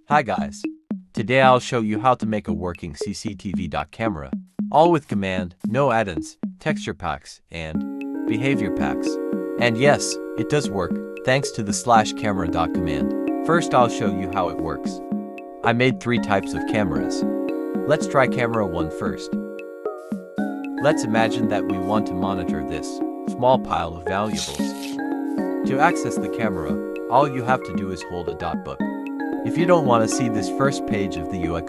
Hi guys. Today I'll show you how to make a working CCTV camera, all with command, no add-ins, texture packs, and behavior packs. And yes, it does work, thanks to the /camera command. First I'll show you how it works. I made 3 types of cameras. Let's try camera 1 first. Let's imagine that we want to monitor this small pile of valuables. To access the camera, all you have to do is hold a .book. If you don't want to see this first page of the UI,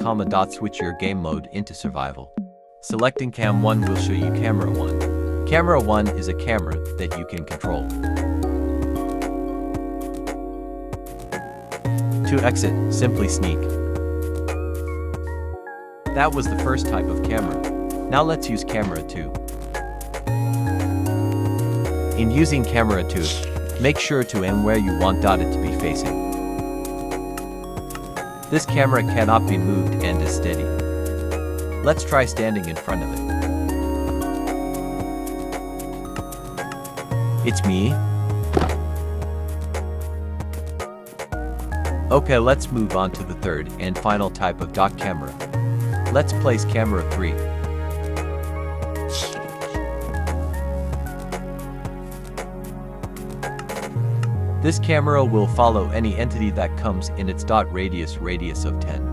switch your game mode into survival. Selecting Cam 1 will show you Camera 1. Camera 1 is a camera that you can control. To exit, simply sneak. That was the first type of camera. Now let's use Camera 2. In using Camera 2, make sure to aim where you want it to be facing. This camera cannot be moved and is steady. Let's try standing in front of it. It's me. Okay, let's move on to the third and final type of camera. Let's place Camera 3. This camera will follow any entity that comes in its radius of 10.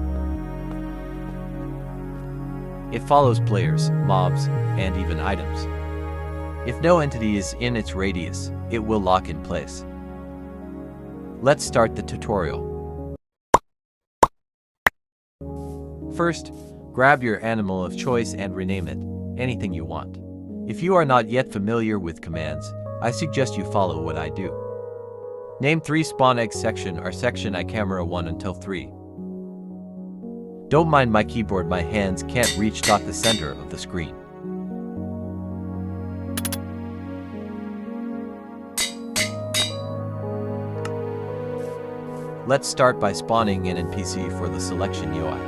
It follows players, mobs, and even items. If no entity is in its radius, it will lock in place. Let's start the tutorial. First, grab your animal of choice and rename it anything you want. If you are not yet familiar with commands, I suggest you follow what I do. Name 3 spawn egg section or section I camera 1 until 3. Don't mind my keyboard, my hands can't reach the center of the screen. Let's start by spawning an NPC for the selection UI.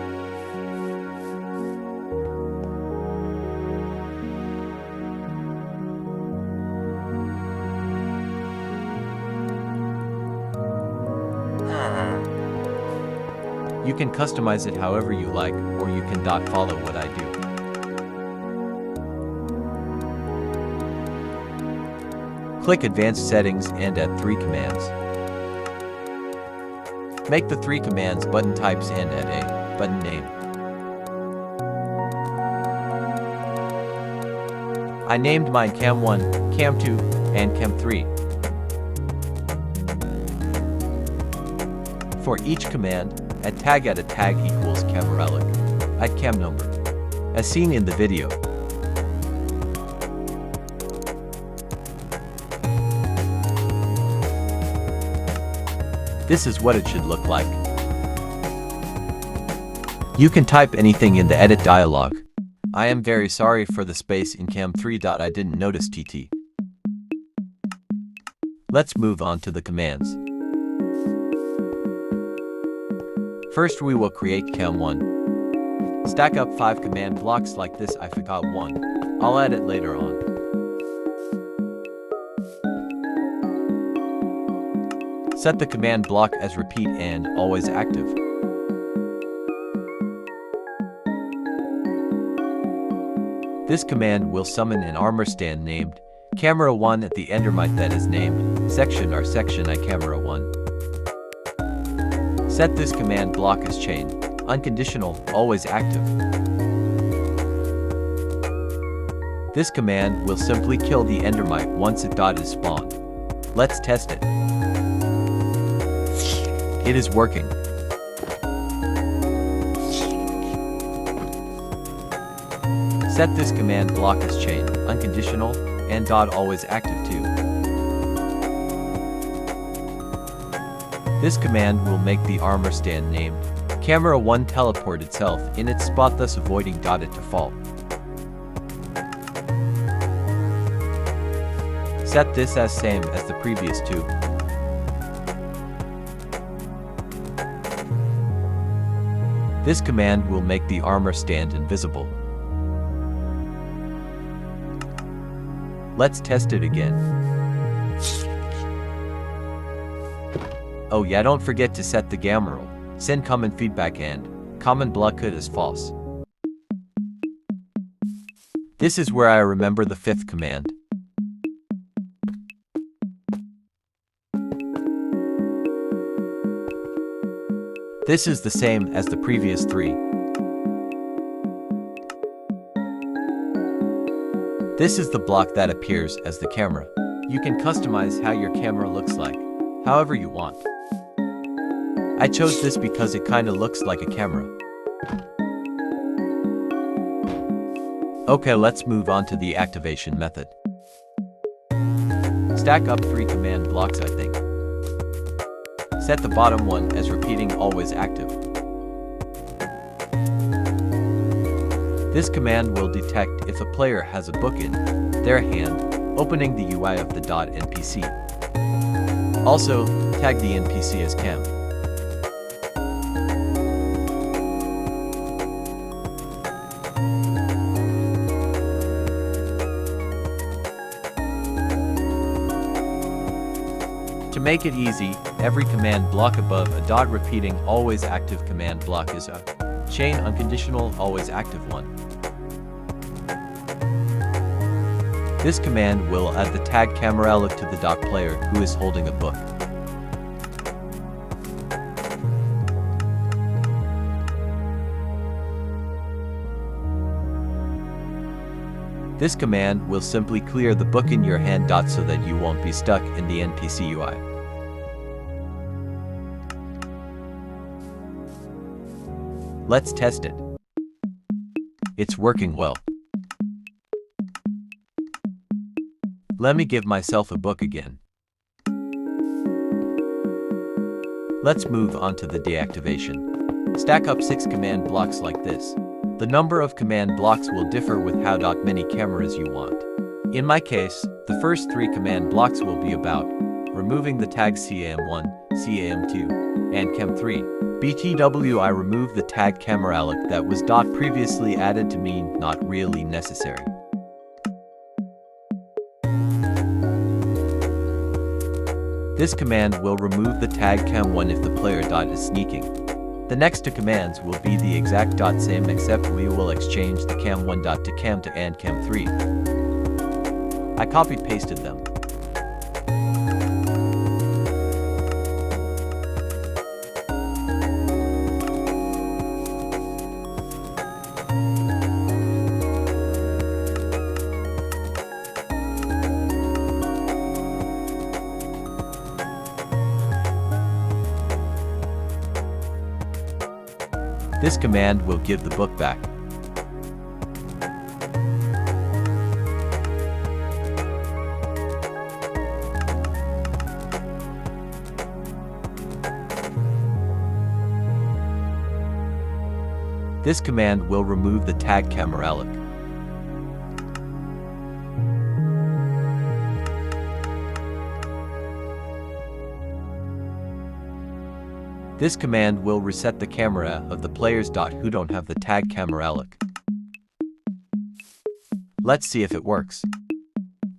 You can customize it however you like, or you can follow what I do. Click Advanced Settings and add 3 commands. Make the 3 commands button types and add a button name. I named mine Cam 1, Cam 2, and Cam 3. For each command, add a tag equals cam relic, add cam number, as seen in the video. This is what it should look like. You can type anything in the edit dialog. I am very sorry for the space in cam 3. I didn't notice TT. Let's move on to the commands. First we will create Cam 1. Stack up 5 command blocks like this. I forgot one. I'll add it later on. Set the command block as repeat and always active. This command will summon an armor stand named Camera 1 at the endermite that is named section or section I camera 1. Set this command block as chain, unconditional, always active. This command will simply kill the endermite once it is spawned. Let's test it. It is working. Set this command block as chain, unconditional, and always active too. This command will make the armor stand named Camera 1 teleport itself in its spot, thus avoiding it to fall. Set this as same as the previous 2. This command will make the armor stand invisible. Let's test it again. Oh yeah, don't forget to set the gamma roll. Send common feedback and common block code as false. This is where I remember the fifth command. This is the same as the previous three. This is the block that appears as the camera. You can customize how your camera looks like, however you want. I chose this because it kinda looks like a camera. Okay, let's move on to the activation method. Stack up 3 command blocks, I think. Set the bottom one as repeating always active. This command will detect if a player has a book in their hand, opening the UI of the .npc. Also, tag the NPC as cam. To make it easy, every command block above a dot repeating always active command block is a chain unconditional always active one. This command will add the tag camera look to the dot player who is holding a book. This command will simply clear the book in your hand dot so that you won't be stuck in the NPC UI. Let's test it. It's working well. Let me give myself a book again. Let's move on to the deactivation. Stack up 6 command blocks like this. The number of command blocks will differ with how many cameras you want. In my case, the first 3 command blocks will be about removing the tags CAM1, CAM2, and CAM3. BTW, I remove the tag camera look that was previously added to me, not really necessary. This command will remove the tag cam1 if the player is sneaking. The next 2 commands will be the exact same, except we will exchange the cam1 to cam2 and cam3. I copied pasted them. This command will give the book back. This command will remove the tag camera look. This command will reset the camera of the players who don't have the tag camera look. Let's see if it works.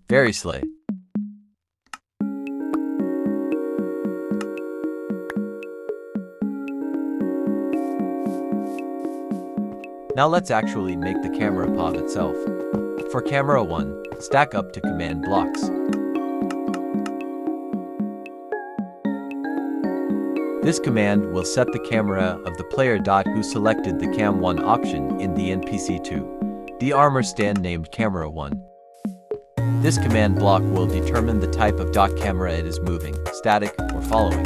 Very slay. Now let's actually make the camera pop itself. For camera 1, stack up 2 command blocks. This command will set the camera of the player who selected the cam1 option in the NPC2, the armor stand named camera 1. This command block will determine the type of camera it is moving, static or following.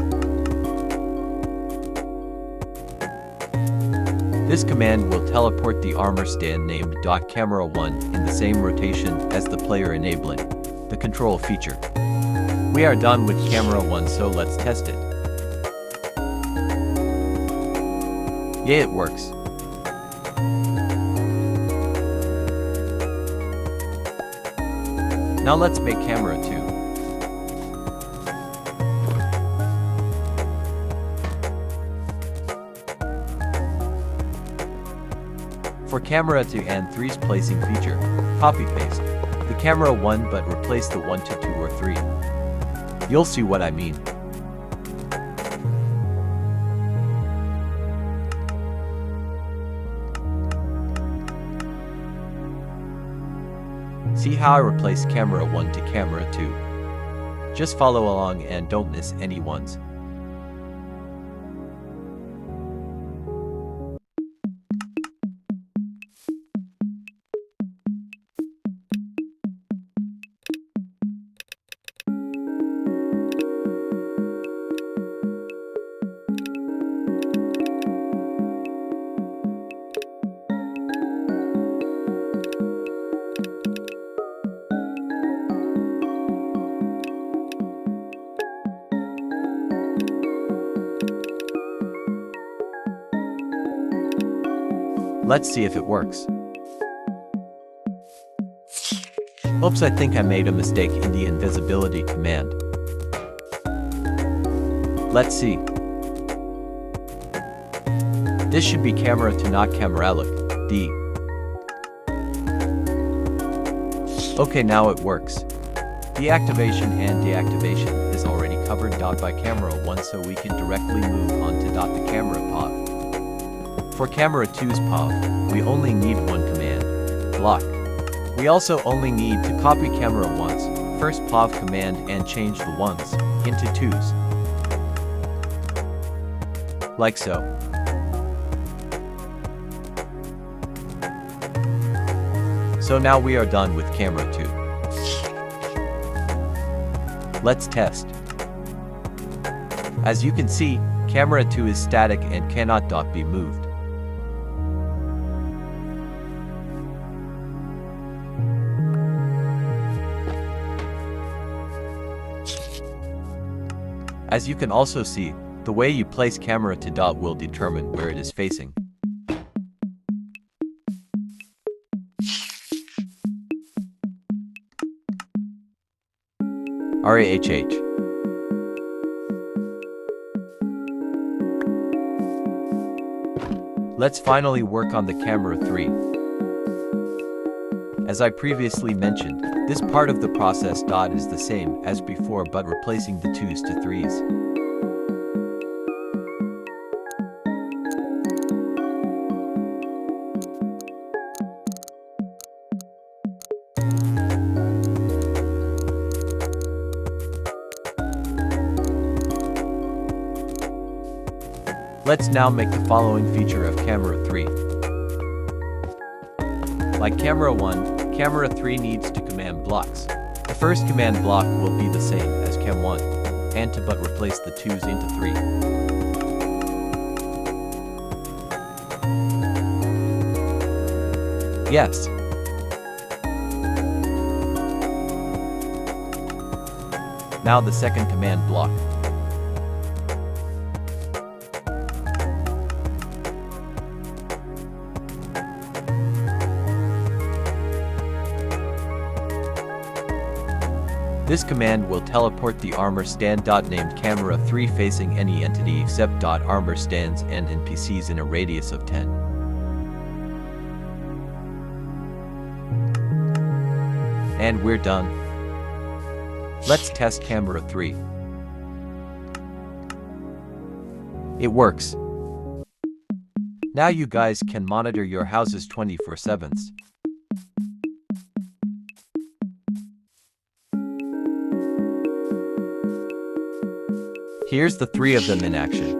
This command will teleport the armor stand named camera 1 in the same rotation as the player, enabling the control feature. We are done with camera 1, so let's test it. Yeah, it works. Now let's make camera 2. For camera 2 and 3's placing feature, copy-paste the camera 1 but replace the 1 to 2 or 3. You'll see what I mean. See how I replaced camera 1 to camera 2. Just follow along and don't miss any ones. Let's see if it works. Oops, I think I made a mistake in the invisibility command. Let's see. This should be camera to not camera look, D. Okay, now it works. Deactivation and deactivation is already covered by camera 1, so we can directly move on to the camera POV. For camera 2's POV, we only need one command, block. We also only need to copy camera 1's first POV command and change the 1's into 2's. Like so. So now we are done with camera 2. Let's test. As you can see, camera 2 is static and cannot be moved. As you can also see, the way you place camera to will determine where it is facing. RAHH. Let's finally work on the camera 3. As I previously mentioned, this part of the process is the same as before, but replacing the 2's to 3's. Let's now make the following feature of camera 3. Like camera 1, camera 3 needs to command blocks. The first command block will be the same as cam 1, and to replace the 2's into 3. Yes. Now the second command block. This command will teleport the armor stand named camera 3 facing any entity except armor stands and NPCs in a radius of 10. And we're done. Let's test camera 3. It works. Now you guys can monitor your houses 24/7. Here's the 3 of them in action.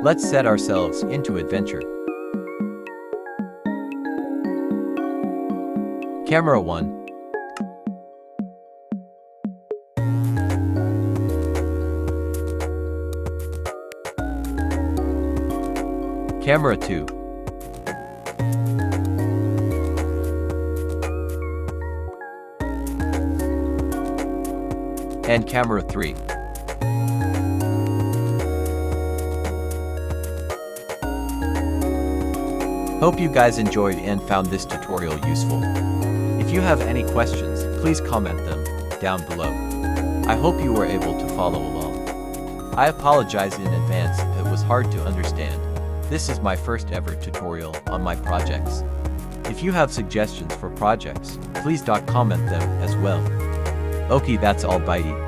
Let's set ourselves into adventure. Camera 1. Camera 2. And camera 3. Hope you guys enjoyed and found this tutorial useful. If you have any questions, please comment them down below. I hope you were able to follow along. I apologize in advance if it was hard to understand. This is my first ever tutorial on my projects. If you have suggestions for projects, please comment them as well. Okay, that's all, bye.